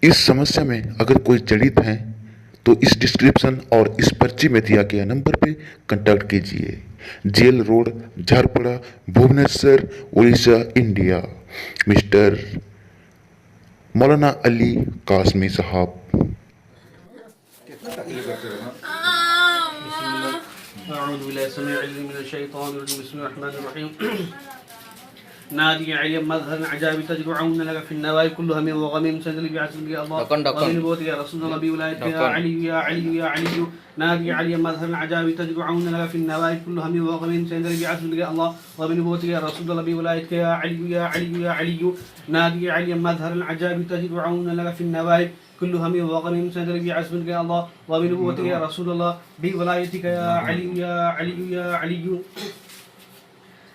इस समस्या में अगर कोई जड़ित है तो इस डिस्क्रिप्शन और इस पर्ची में दिया गया नंबर पे कांटेक्ट कीजिए। जेल रोड, झारपड़ा, भुवनेश्वर, उड़ीसा, इंडिया। मिस्टर मौलाना अली कासमी साहब। أعوذ بالله السميع العليم من الشيطان الرجيم بسم الله الرحمن الرحيم نادي علي مظهر عجائب تجرعون لك في النوايا كلها من وغميم سندل بعزم يا الله وبنبوت يا رسول الله بولايتك يا علي يا علي يا علي نادي علي مظهر عجائب تجرعون لك في النوايا كلها من وغميم سندل بعزم يا الله وبنبوت يا رسول الله بولايتك يا علي يا علي يا علي نادي علي مظهر العجائب تجرعون لك في النوايا كل هم وغم سندل بعزمك يا الله وبنبوتك يا رسول الله بولايتك يا علي يا علي يا علي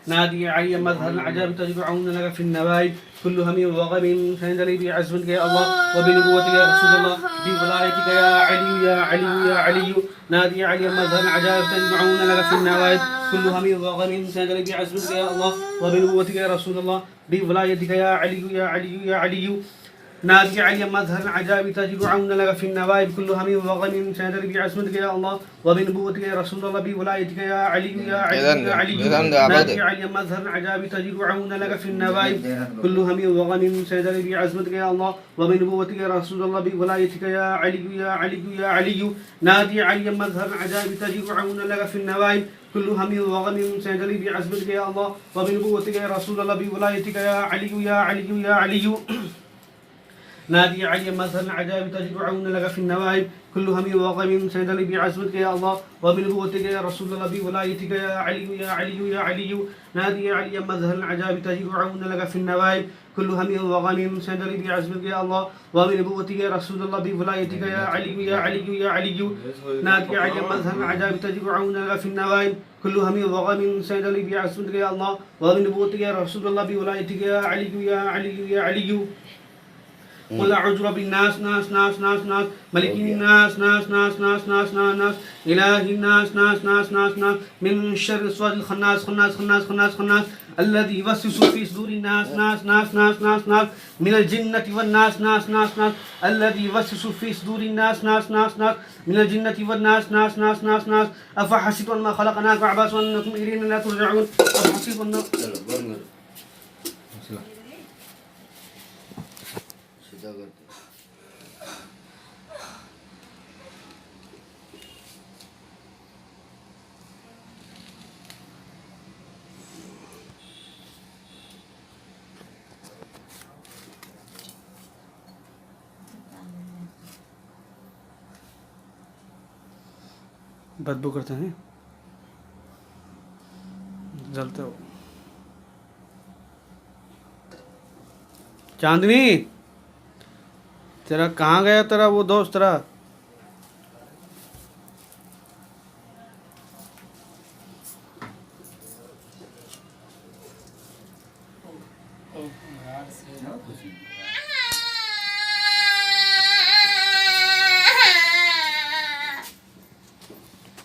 نادي علي مظهر العجائب تجمعون لك في النوايب كل هم وغم سندل بعزمك يا الله وبنبوتك يا رسول الله بولايتك يا علي يا علي يا علي نادي علي مظهر العجائب تجمعون لك في النوايب كل هم وغم سندل بعزمك يا الله وبنبوتك يا رسول الله بولايتك يا علي يا علي يا علي نادي علي مظهر العجائب تجمعون لك في النوائب كل هم وغم سندل بعزمتك يا الله وبنبوتك يا رسول الله بولايتك يا علي يا علي يا علي نادي علي مظهر العجائب تجمعون لك في النوائب كل هم وغم سندل بعزمتك يا الله وبنبوتك يا رسول الله بولايتك يا علي يا علي يا علي نادي علي مظهر العجائب تجمعون لك في النوائب كل هم وغم سندل بعزمتك يا الله وبنبوتك يا رسول الله بولايتك يا علي يا علي يا علي نادي علي مظهر العجائب تجمعون لك في النوائب كل هم وغم سندل بعزمتك يا الله وبنبوتك يا رسول الله بولايتك يا علي يا علي يا علي نادي علي مظهر العجائب تجمعون لك في النوائب كل هم وغم سندل بعزمتك يا الله وبنبوتك يا رسول الله بولايتك يا علي يا علي يا علي نادي علي مظهر العجائب تجمعون لك في النوائب كل هم وغم سندل بعزمتك يا الله وبنبوتك يا رسول الله بولايتك يا علي يا علي يا علي قل أعوذ برب الناس ناس ناس ناس ناس ملك الناس ناس ناس ناس ناس ناس ناس إله الناس ناس ناس ناس ناس من شر الوسواس الخناس خناس خناس خناس خناس الذي يوسوس في صدور الناس ناس ناس ناس ناس ناس من الجنة والناس ناس ناس ناس الذي يوسوس في صدور الناس ناس ناس ناس من الجنة والناس ناس ناس ناس ناس أفحسبتم أنما خلقناكم عبثا وأنكم إلينا لا ترجعون أفحسبتم बदबू करते हैं जलते हो चांदनी तेरा कहाँ गया तेरा वो दोस्त तेरा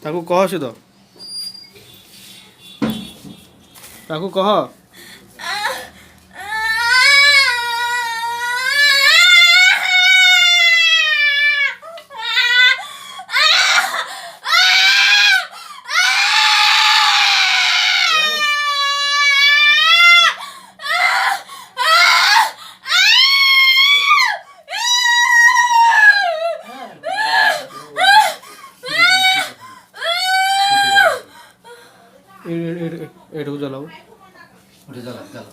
ताकू कह से तो ताकू कह এটুকু জ্বালাবো উঠে জ্বালা জ্বালা